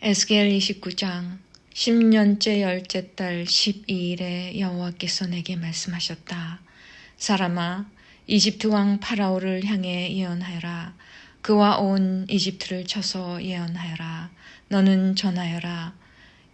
에스겔 29장 10년째 열째 달 12일에 여호와께서 내게 말씀하셨다. 사람아, 이집트 왕 파라오를 향해 예언하여라. 그와 온 이집트를 쳐서 예언하여라. 너는 전하여라.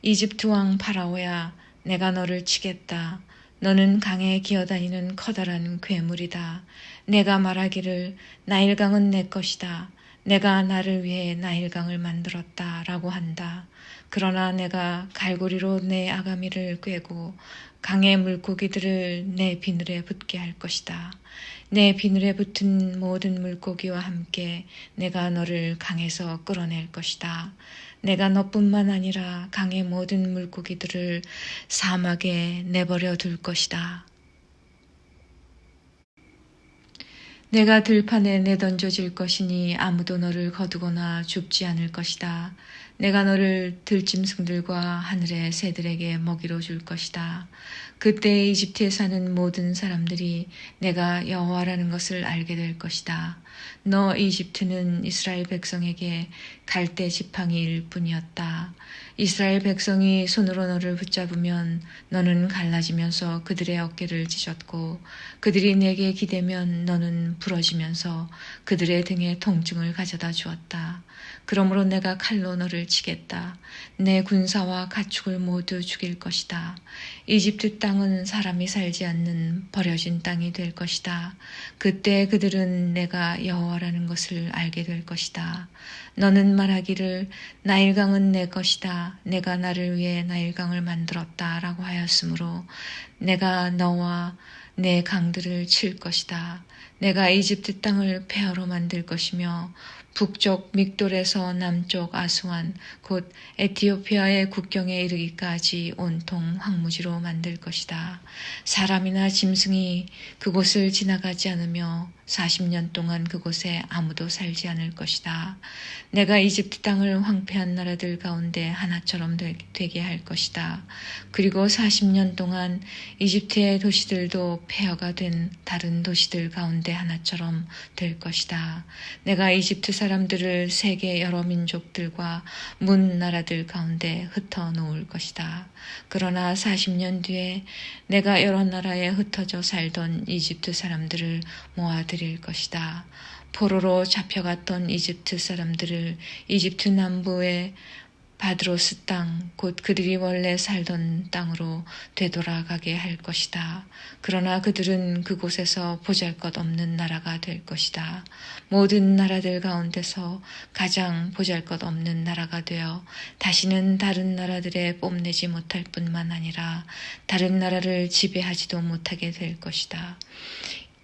이집트 왕 파라오야, 내가 너를 치겠다. 너는 강에 기어다니는 커다란 괴물이다. 내가 말하기를 나일강은 내 것이다. 내가 나를 위해 나일강을 만들었다 라고 한다. 그러나 내가 갈고리로 내 아가미를 꿰고 강의 물고기들을 내 비늘에 붙게 할 것이다. 내 비늘에 붙은 모든 물고기와 함께 내가 너를 강에서 끌어낼 것이다. 내가 너뿐만 아니라 강의 모든 물고기들을 사막에 내버려 둘 것이다. 내가 들판에 내던져질 것이니 아무도 너를 거두거나 줍지 않을 것이다. 내가 너를 들짐승들과 하늘의 새들에게 먹이로 줄 것이다. 그때 이집트에 사는 모든 사람들이 내가 여호와라는 것을 알게 될 것이다. 너 이집트는 이스라엘 백성에게 갈대 지팡이일 뿐이었다. 이스라엘 백성이 손으로 너를 붙잡으면 너는 갈라지면서 그들의 어깨를 찢었고 그들이 내게 기대면 너는 부러지면서 그들의 등에 통증을 가져다 주었다. 그러므로 내가 칼로 너를 치겠다. 내 군사와 가축을 모두 죽일 것이다. 이집트 땅은 사람이 살지 않는 버려진 땅이 될 것이다. 그때 그들은 내가 여호와라는 것을 알게 될 것이다. 너는 말하기를 나일강은 내 것이다. 내가 나를 위해 나일강을 만들었다 라고 하였으므로 내가 너와 내 강들을 칠 것이다. 내가 이집트 땅을 폐허로 만들 것이며 북쪽 믹돌에서 남쪽 아수완 곧 에티오피아의 국경에 이르기까지 온통 황무지로 만들 것이다. 사람이나 짐승이 그곳을 지나가지 않으며 40년 동안 그곳에 아무도 살지 않을 것이다. 내가 이집트 땅을 황폐한 나라들 가운데 하나처럼 되게 할 것이다. 그리고 40년 동안 이집트의 도시들도 폐허가 된 다른 도시들 가운데 하나처럼 될 것이다. 내가 이집트 사람들을 세계 여러 민족들과 문 나라들 가운데 흩어 놓을 것이다. 그러나 40년 뒤에 내가 여러 나라에 흩어져 살던 이집트 사람들을 모아들일 것이다. 포로로 잡혀갔던 이집트 사람들을 이집트 남부의 바드로스 땅, 곧 그들이 원래 살던 땅으로 되돌아가게 할 것이다. 그러나 그들은 그곳에서 보잘것없는 나라가 될 것이다. 모든 나라들 가운데서 가장 보잘것없는 나라가 되어 다시는 다른 나라들에 뽐내지 못할 뿐만 아니라 다른 나라를 지배하지도 못하게 될 것이다.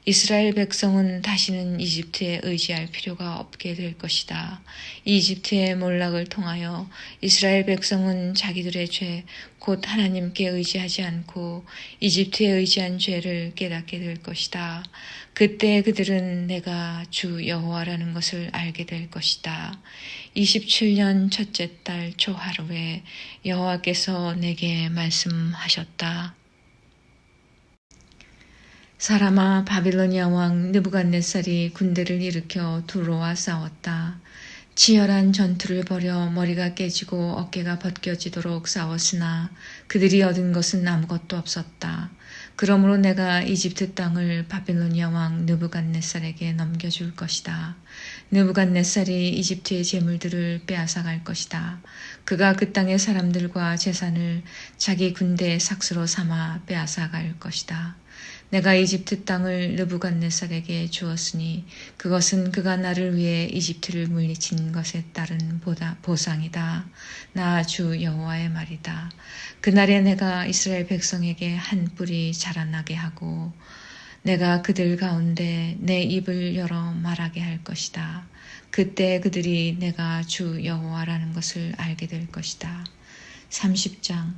이스라엘 백성은 다시는 이집트에 의지할 필요가 없게 될 것이다. 이집트의 몰락을 통하여 이스라엘 백성은 자기들의 죄, 곧 하나님께 의지하지 않고 이집트에 의지한 죄를 깨닫게 될 것이다. 그때 그들은 내가 주 여호와라는 것을 알게 될 것이다. 27년 첫째 달 초하루에 여호와께서 내게 말씀하셨다. 사람아, 바빌로니아 왕 느부갓네살이 군대를 일으켜 두로와 싸웠다. 치열한 전투를 벌여 머리가 깨지고 어깨가 벗겨지도록 싸웠으나 그들이 얻은 것은 아무것도 없었다. 그러므로 내가 이집트 땅을 바빌로니아 왕 느부갓네살에게 넘겨줄 것이다. 느부갓네살이 이집트의 재물들을 빼앗아갈 것이다. 그가 그 땅의 사람들과 재산을 자기 군대의 삭스로 삼아 빼앗아갈 것이다. 내가 이집트 땅을 느부갓네살에게 주었으니 그것은 그가 나를 위해 이집트를 물리친 것에 따른 보상이다. 나 주 여호와의 말이다. 그날에 내가 이스라엘 백성에게 한 뿔이 자라나게 하고 내가 그들 가운데 내 입을 열어 말하게 할 것이다. 그때 그들이 내가 주 여호와라는 것을 알게 될 것이다. 30장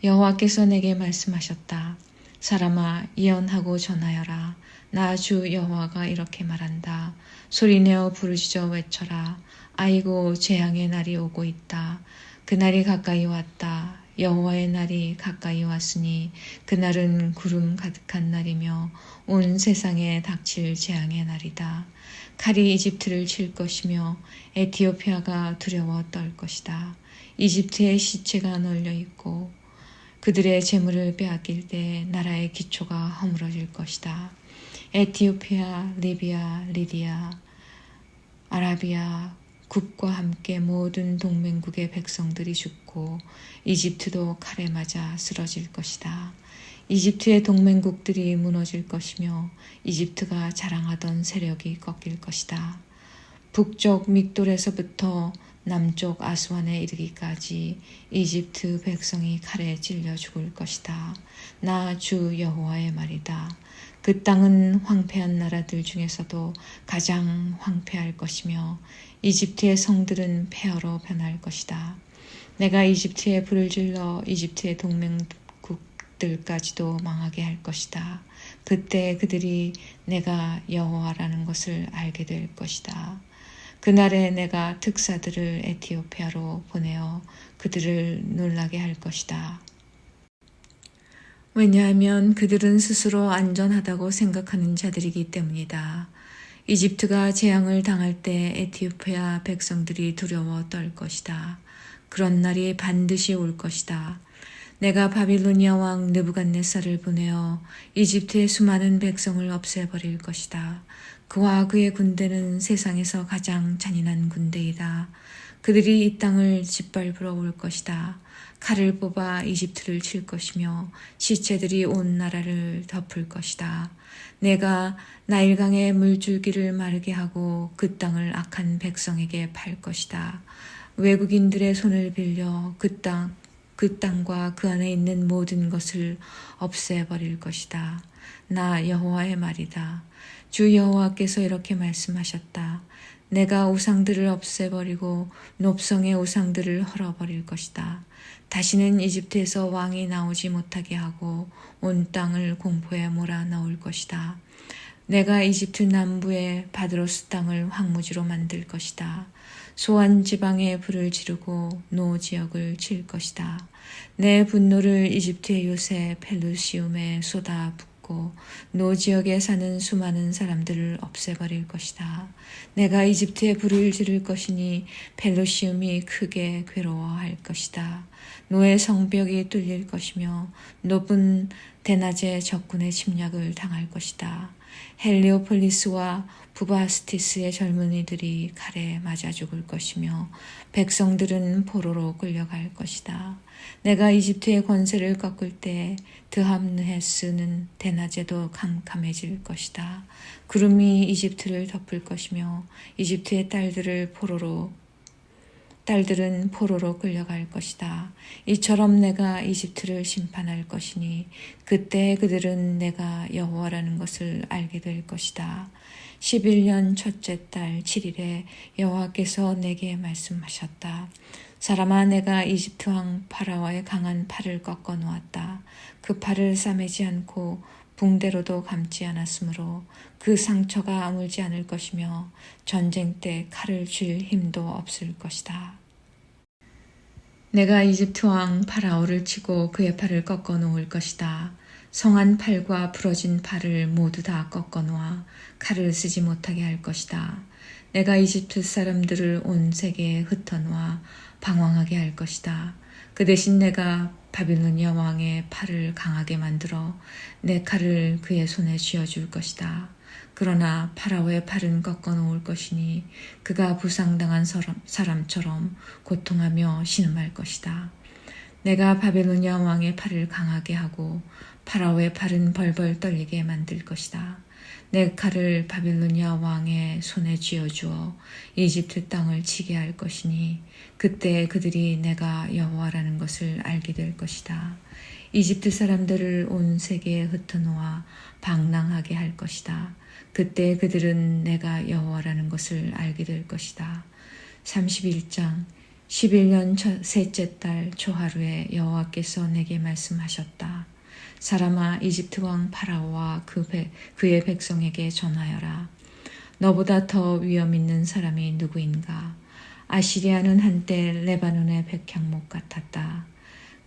여호와께서 내게 말씀하셨다. 사람아, 예언하고 전하여라. 나 주 여호와가 이렇게 말한다. 소리내어 부르짖어 외쳐라. 아이고, 재앙의 날이 오고 있다. 그날이 가까이 왔다. 여호와의 날이 가까이 왔으니 그날은 구름 가득한 날이며 온 세상에 닥칠 재앙의 날이다. 칼이 이집트를 칠 것이며 에티오피아가 두려워 떨 것이다. 이집트의 시체가 널려 있고 그들의 재물을 빼앗길 때 나라의 기초가 허물어질 것이다. 에티오피아, 리비아, 리디아, 아라비아 국과 함께 모든 동맹국의 백성들이 죽고 이집트도 칼에 맞아 쓰러질 것이다. 이집트의 동맹국들이 무너질 것이며 이집트가 자랑하던 세력이 꺾일 것이다. 북쪽 믹돌에서부터 남쪽 아스완에 이르기까지 이집트 백성이 칼에 찔려 죽을 것이다. 나 주 여호와의 말이다. 그 땅은 황폐한 나라들 중에서도 가장 황폐할 것이며 이집트의 성들은 폐허로 변할 것이다. 내가 이집트에 불을 질러 이집트의 동맹국들까지도 망하게 할 것이다. 그때 그들이 내가 여호와라는 것을 알게 될 것이다. 그날에 내가 특사들을 에티오피아로 보내어 그들을 놀라게 할 것이다. 왜냐하면 그들은 스스로 안전하다고 생각하는 자들이기 때문이다. 이집트가 재앙을 당할 때 에티오피아 백성들이 두려워 떨 것이다. 그런 날이 반드시 올 것이다. 내가 바빌로니아 왕 느부갓네살을 보내어 이집트의 수많은 백성을 없애버릴 것이다. 그와 그의 군대는 세상에서 가장 잔인한 군대이다. 그들이 이 땅을 짓밟으러 올 것이다. 칼을 뽑아 이집트를 칠 것이며 시체들이 온 나라를 덮을 것이다. 내가 나일강의 물줄기를 마르게 하고 그 땅을 악한 백성에게 팔 것이다. 외국인들의 손을 빌려 그 땅과 그 안에 있는 모든 것을 없애버릴 것이다. 나 여호와의 말이다. 주 여호와께서 이렇게 말씀하셨다. 내가 우상들을 없애버리고 높성의 우상들을 헐어버릴 것이다. 다시는 이집트에서 왕이 나오지 못하게 하고 온 땅을 공포에 몰아넣을 것이다. 내가 이집트 남부의 바드로스 땅을 황무지로 만들 것이다. 소안 지방에 불을 지르고 노 지역을 칠 것이다. 내 분노를 이집트의 요새 펠루시움에 쏟아붓고 노 지역에 사는 수많은 사람들을 없애버릴 것이다. 내가 이집트에 불을 지를 것이니 펠루시움이 크게 괴로워할 것이다. 노의 성벽이 뚫릴 것이며 높은 대낮에 적군의 침략을 당할 것이다. 헬리오폴리스와 부바스티스의 젊은이들이 칼에 맞아 죽을 것이며 백성들은 포로로 끌려갈 것이다. 내가 이집트의 권세를 꺾을 때 드함느헤스는 대낮에도 캄캄해질 것이다. 구름이 이집트를 덮을 것이며 이집트의 딸들은 포로로 끌려갈 것이다. 이처럼 내가 이집트를 심판할 것이니 그때 그들은 내가 여호와라는 것을 알게 될 것이다. 11년 첫째 달 7일에 여호와께서 내게 말씀하셨다. 사람아, 내가 이집트 왕 파라오의 강한 팔을 꺾어 놓았다. 그 팔을 싸매지 않고 붕대로도 감지 않았으므로 그 상처가 아물지 않을 것이며 전쟁 때 칼을 쥘 힘도 없을 것이다. 내가 이집트 왕 파라오를 치고 그의 팔을 꺾어 놓을 것이다. 성한 팔과 부러진 팔을 모두 다 꺾어 놓아 칼을 쓰지 못하게 할 것이다. 내가 이집트 사람들을 온 세계에 흩어놓아 방황하게 할 것이다. 그 대신 내가 바빌로니아 왕의 팔을 강하게 만들어 내 칼을 그의 손에 쥐어줄 것이다. 그러나 파라오의 팔은 꺾어 놓을 것이니 그가 부상당한 사람처럼 고통하며 신음할 것이다. 내가 바빌로니아 왕의 팔을 강하게 하고 파라오의 팔은 벌벌 떨리게 만들 것이다. 내 칼을 바빌로니아 왕의 손에 쥐어주어 이집트 땅을 치게 할 것이니 그때 그들이 내가 여호와라는 것을 알게 될 것이다. 이집트 사람들을 온 세계에 흩어놓아 방랑하게 할 것이다. 그때 그들은 내가 여호와라는 것을 알게 될 것이다. 31장 11년 셋째 달 초하루에 여호와께서 내게 말씀하셨다. 사람아, 이집트 왕 파라오와 그의 백성에게 전하여라. 너보다 더 위험 있는 사람이 누구인가? 아시리아는 한때 레바논의 백향목 같았다.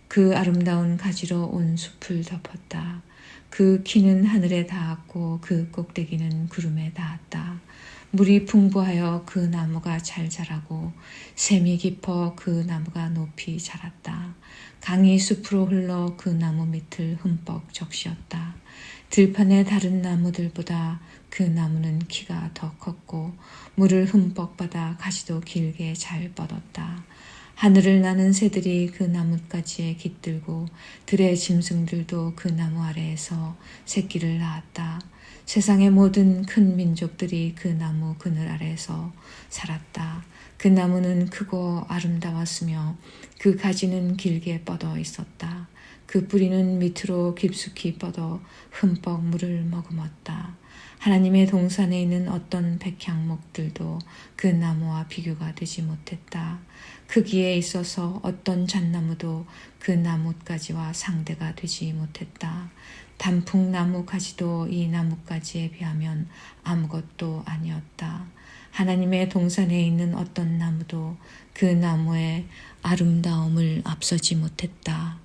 그 아름다운 가지로 온 숲을 덮었다. 그 키는 하늘에 닿았고 그 꼭대기는 구름에 닿았다. 물이 풍부하여 그 나무가 잘 자라고 샘이 깊어 그 나무가 높이 자랐다. 강이 숲으로 흘러 그 나무 밑을 흠뻑 적시었다. 들판의 다른 나무들보다 그 나무는 키가 더 컸고 물을 흠뻑 받아 가지도 길게 잘 뻗었다. 하늘을 나는 새들이 그 나뭇가지에 깃들고 들의 짐승들도 그 나무 아래에서 새끼를 낳았다. 세상의 모든 큰 민족들이 그 나무 그늘 아래에서 살았다. 그 나무는 크고 아름다웠으며 그 가지는 길게 뻗어 있었다. 그 뿌리는 밑으로 깊숙이 뻗어 흠뻑 물을 머금었다. 하나님의 동산에 있는 어떤 백향목들도 그 나무와 비교가 되지 못했다. 크기에 있어서 어떤 잣나무도 그 나뭇가지와 상대가 되지 못했다. 단풍나무 가지도 이 나뭇가지에 비하면 아무것도 아니었다. 하나님의 동산에 있는 어떤 나무도 그 나무의 아름다움을 앞서지 못했다.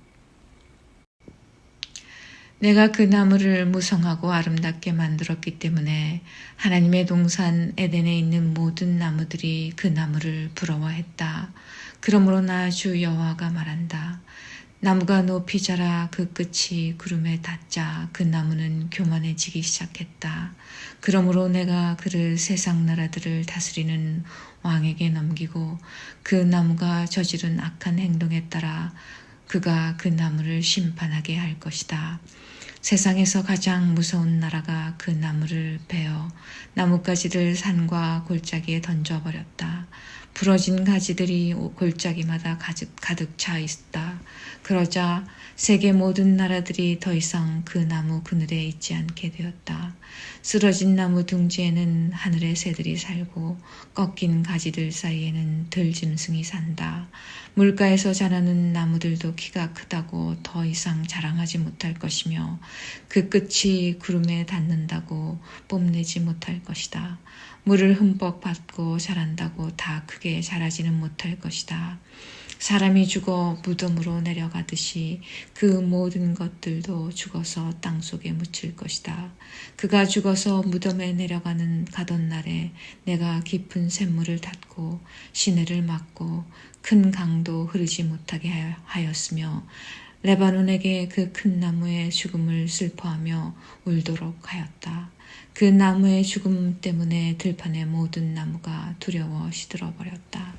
내가 그 나무를 무성하고 아름답게 만들었기 때문에 하나님의 동산 에덴에 있는 모든 나무들이 그 나무를 부러워했다. 그러므로 나 주 여호와가 말한다. 나무가 높이 자라 그 끝이 구름에 닿자 그 나무는 교만해지기 시작했다. 그러므로 내가 그를 세상 나라들을 다스리는 왕에게 넘기고 그 나무가 저지른 악한 행동에 따라 그가 그 나무를 심판하게 할 것이다. 세상에서 가장 무서운 나라가 그 나무를 베어 나뭇가지를 산과 골짜기에 던져버렸다. 부러진 가지들이 골짜기마다 가득 차 있다. 그러자 세계 모든 나라들이 더 이상 그 나무 그늘에 있지 않게 되었다. 쓰러진 나무 둥지에는 하늘의 새들이 살고 꺾인 가지들 사이에는 들짐승이 산다. 물가에서 자라는 나무들도 키가 크다고 더 이상 자랑하지 못할 것이며 그 끝이 구름에 닿는다고 뽐내지 못할 것이다. 물을 흠뻑 받고 자란다고 다 크게 자라지는 못할 것이다. 사람이 죽어 무덤으로 내려가듯이 그 모든 것들도 죽어서 땅속에 묻힐 것이다. 그가 죽어서 무덤에 가던 날에 내가 깊은 샘물을 닫고 시내를 막고 큰 강도 흐르지 못하게 하였으며 레바논에게 그 큰 나무의 죽음을 슬퍼하며 울도록 하였다. 그 나무의 죽음 때문에 들판의 모든 나무가 두려워 시들어버렸다.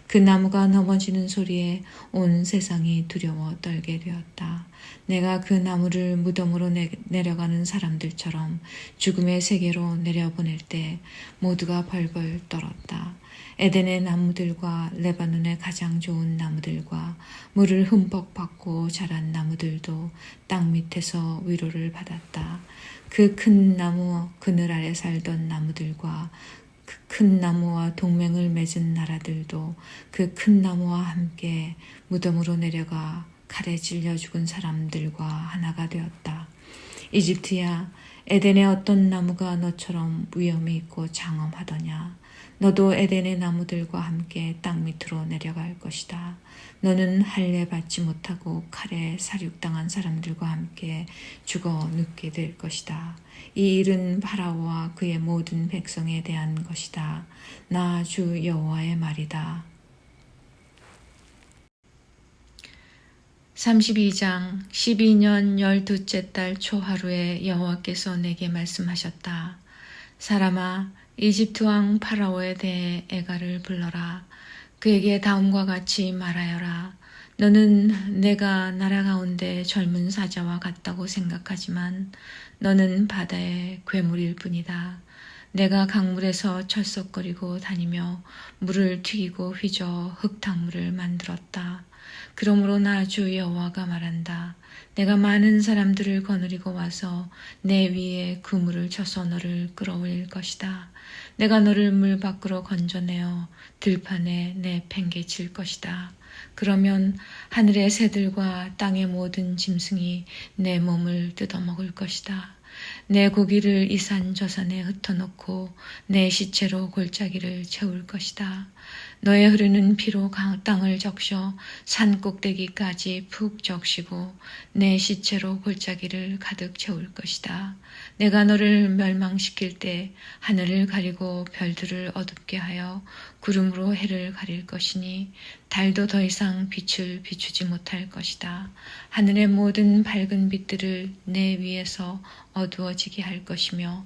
그 나무가 넘어지는 소리에 온 세상이 두려워 떨게 되었다. 내가 그 나무를 무덤으로 내려가는 사람들처럼 죽음의 세계로 내려보낼 때 모두가 벌벌 떨었다. 에덴의 나무들과 레바논의 가장 좋은 나무들과 물을 흠뻑 받고 자란 나무들도 땅 밑에서 위로를 받았다. 그 큰 나무 그늘 아래 살던 나무들과 그 큰 나무와 동맹을 맺은 나라들도 그 큰 나무와 함께 무덤으로 내려가 칼에 찔려 죽은 사람들과 하나가 되었다. 이집트야, 에덴의 어떤 나무가 너처럼 위엄이 있고 장엄하더냐. 너도 에덴의 나무들과 함께 땅 밑으로 내려갈 것이다. 너는 할례 받지 못하고 칼에 살육당한 사람들과 함께 죽어 눕게 될 것이다. 이 일은 파라오와 그의 모든 백성에 대한 것이다. 나 주 여호와의 말이다. 32장 12년 12째 달 초하루에 여호와께서 내게 말씀하셨다. 사람아, 이집트 왕 파라오에 대해 애가를 불러라. 그에게 다음과 같이 말하여라. 너는 내가 나라 가운데 젊은 사자와 같다고 생각하지만 너는 바다의 괴물일 뿐이다. 내가 강물에서 철썩거리고 다니며 물을 튀기고 휘저 흙탕물을 만들었다. 그러므로 나 주 여호와가 말한다. 내가 많은 사람들을 거느리고 와서 내 위에 그물을 쳐서 너를 끌어올릴 것이다. 내가 너를 물 밖으로 건져내어 들판에 내팽개칠 것이다. 그러면 하늘의 새들과 땅의 모든 짐승이 내 몸을 뜯어먹을 것이다. 내 고기를 이 산 저 산에 흩어놓고 내 시체로 골짜기를 채울 것이다. 너의 흐르는 피로 땅을 적셔 산 꼭대기까지 푹 적시고 내 시체로 골짜기를 가득 채울 것이다. 내가 너를 멸망시킬 때 하늘을 가리고 별들을 어둡게 하여 구름으로 해를 가릴 것이니 달도 더 이상 빛을 비추지 못할 것이다. 하늘의 모든 밝은 빛들을 내 위에서 어두워지게 할 것이며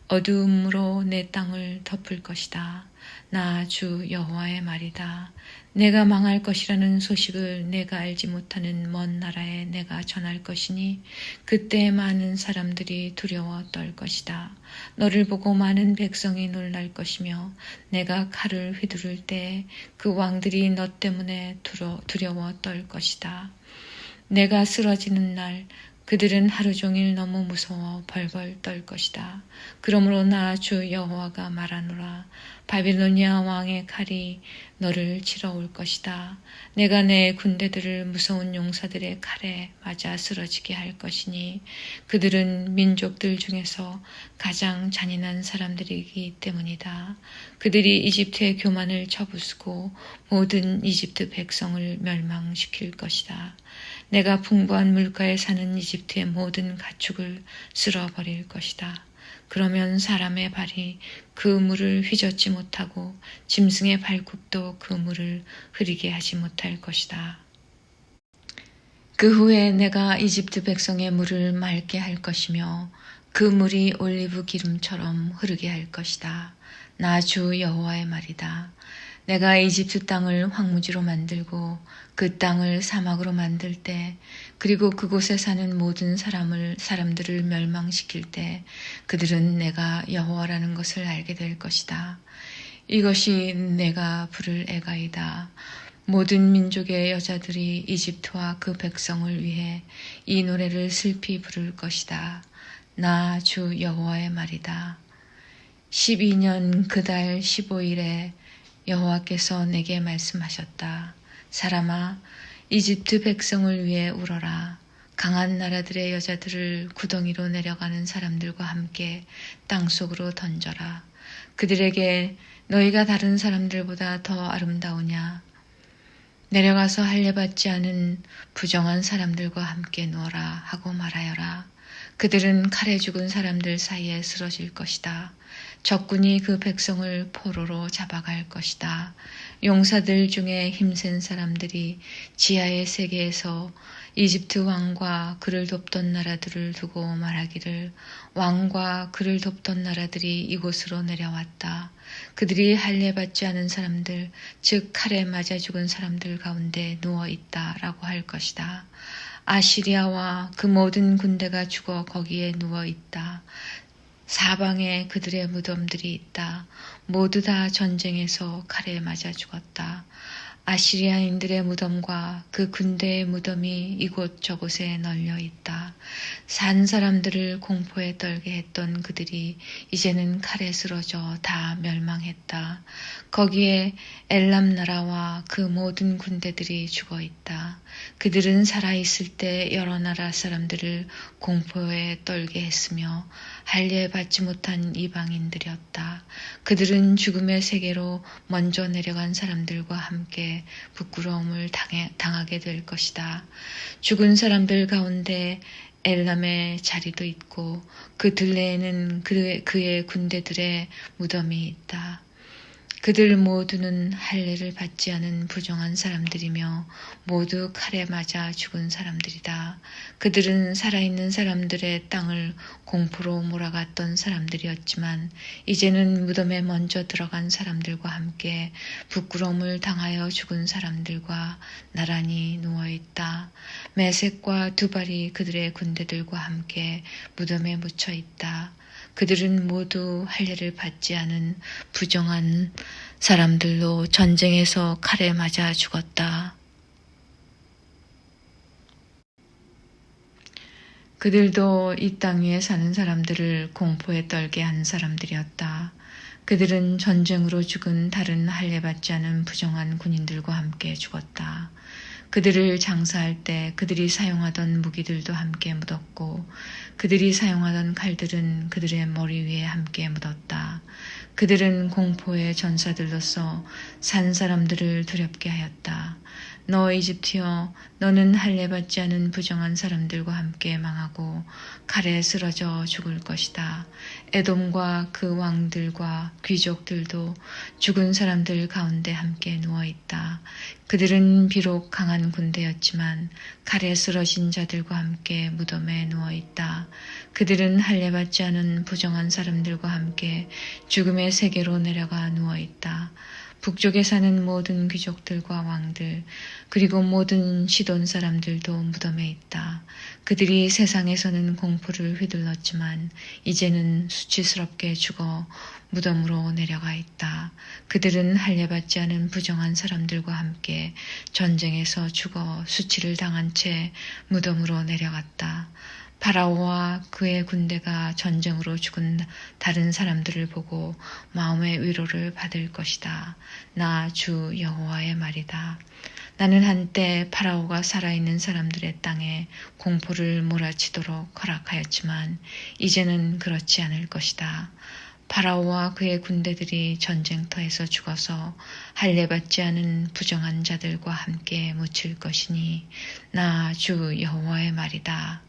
어두움으로 내 땅을 덮을 것이다. 나 주 여호와의 말이다. 내가 망할 것이라는 소식을 내가 알지 못하는 먼 나라에 내가 전할 것이니 그때 많은 사람들이 두려워 떨 것이다. 너를 보고 많은 백성이 놀랄 것이며 내가 칼을 휘두를 때 그 왕들이 너 때문에 두려워 떨 것이다. 내가 쓰러지는 날 그들은 하루 종일 너무 무서워 벌벌 떨 것이다. 그러므로 나 주 여호와가 말하노라. 바빌로니아 왕의 칼이 너를 치러 올 것이다. 내가 내 군대들을 무서운 용사들의 칼에 맞아 쓰러지게 할 것이니 그들은 민족들 중에서 가장 잔인한 사람들이기 때문이다. 그들이 이집트의 교만을 쳐부수고 모든 이집트 백성을 멸망시킬 것이다. 내가 풍부한 물가에 사는 이집트의 모든 가축을 쓸어버릴 것이다. 그러면 사람의 발이 그 물을 휘젓지 못하고 짐승의 발굽도 그 물을 흐리게 하지 못할 것이다. 그 후에 내가 이집트 백성의 물을 맑게 할 것이며 그 물이 올리브 기름처럼 흐르게 할 것이다. 나 주 여호와의 말이다. 내가 이집트 땅을 황무지로 만들고 그 땅을 사막으로 만들 때 그리고 그곳에 사는 모든 사람들을 멸망시킬 때 그들은 내가 여호와라는 것을 알게 될 것이다. 이것이 내가 부를 애가이다. 모든 민족의 여자들이 이집트와 그 백성을 위해 이 노래를 슬피 부를 것이다. 나 주 여호와의 말이다. 12년 그달 15일에 여호와께서 내게 말씀하셨다. 사람아, 이집트 백성을 위해 울어라. 강한 나라들의 여자들을 구덩이로 내려가는 사람들과 함께 땅속으로 던져라. 그들에게 너희가 다른 사람들보다 더 아름다우냐? 내려가서 할례받지 않은 부정한 사람들과 함께 누워라 하고 말하여라. 그들은 칼에 죽은 사람들 사이에 쓰러질 것이다. 적군이 그 백성을 포로로 잡아갈 것이다. 용사들 중에 힘센 사람들이 지하의 세계에서 이집트 왕과 그를 돕던 나라들을 두고 말하기를 왕과 그를 돕던 나라들이 이곳으로 내려왔다. 그들이 할례받지 않은 사람들, 즉 칼에 맞아 죽은 사람들 가운데 누워있다라고 할 것이다. 아시리아와 그 모든 군대가 죽어 거기에 누워있다. 사방에 그들의 무덤들이 있다. 모두 다 전쟁에서 칼에 맞아 죽었다. 아시리아인들의 무덤과 그 군대의 무덤이 이곳저곳에 널려 있다. 산 사람들을 공포에 떨게 했던 그들이 이제는 칼에 쓰러져 다 멸망했다. 거기에 엘람 나라와 그 모든 군대들이 죽어 있다. 그들은 살아있을 때 여러 나라 사람들을 공포에 떨게 했으며 할례받지 못한 이방인들이었다. 그들은 죽음의 세계로 먼저 내려간 사람들과 함께 부끄러움을 당하게 될 것이다. 죽은 사람들 가운데 엘람의 자리도 있고 그 들레에는 그의 군대들의 무덤이 있다. 그들 모두는 할례를 받지 않은 부정한 사람들이며 모두 칼에 맞아 죽은 사람들이다. 그들은 살아있는 사람들의 땅을 공포로 몰아갔던 사람들이었지만 이제는 무덤에 먼저 들어간 사람들과 함께 부끄러움을 당하여 죽은 사람들과 나란히 누워있다. 메색과 두발이 그들의 군대들과 함께 무덤에 묻혀 있다. 그들은 모두 할례를 받지 않은 부정한 사람들로 전쟁에서 칼에 맞아 죽었다. 그들도 이 땅 위에 사는 사람들을 공포에 떨게 한 사람들이었다. 그들은 전쟁으로 죽은 다른 할례받지 않은 부정한 군인들과 함께 죽었다. 그들을 장사할 때 그들이 사용하던 무기들도 함께 묻었고 그들이 사용하던 칼들은 그들의 머리 위에 함께 묻었다. 그들은 공포의 전사들로서 산 사람들을 두렵게 하였다. 너 이집트여, 너는 할례받지 않은 부정한 사람들과 함께 망하고 칼에 쓰러져 죽을 것이다. 에돔과 그 왕들과 귀족들도 죽은 사람들 가운데 함께 누워있다. 그들은 비록 강한 군대였지만 칼에 쓰러진 자들과 함께 무덤에 누워있다. 그들은 할례받지 않은 부정한 사람들과 함께 죽음의 세계로 내려가 누워있다. 북쪽에 사는 모든 귀족들과 왕들, 그리고 모든 시돈 사람들도 무덤에 있다. 그들이 세상에서는 공포를 휘둘렀지만 이제는 수치스럽게 죽어 무덤으로 내려가 있다. 그들은 할례받지 않은 부정한 사람들과 함께 전쟁에서 죽어 수치를 당한 채 무덤으로 내려갔다. 파라오와 그의 군대가 전쟁으로 죽은 다른 사람들을 보고 마음의 위로를 받을 것이다. 나 주 여호와의 말이다. 나는 한때 파라오가 살아있는 사람들의 땅에 공포를 몰아치도록 허락하였지만 이제는 그렇지 않을 것이다. 파라오와 그의 군대들이 전쟁터에서 죽어서 할례받지 않은 부정한 자들과 함께 묻힐 것이니 나 주 여호와의 말이다.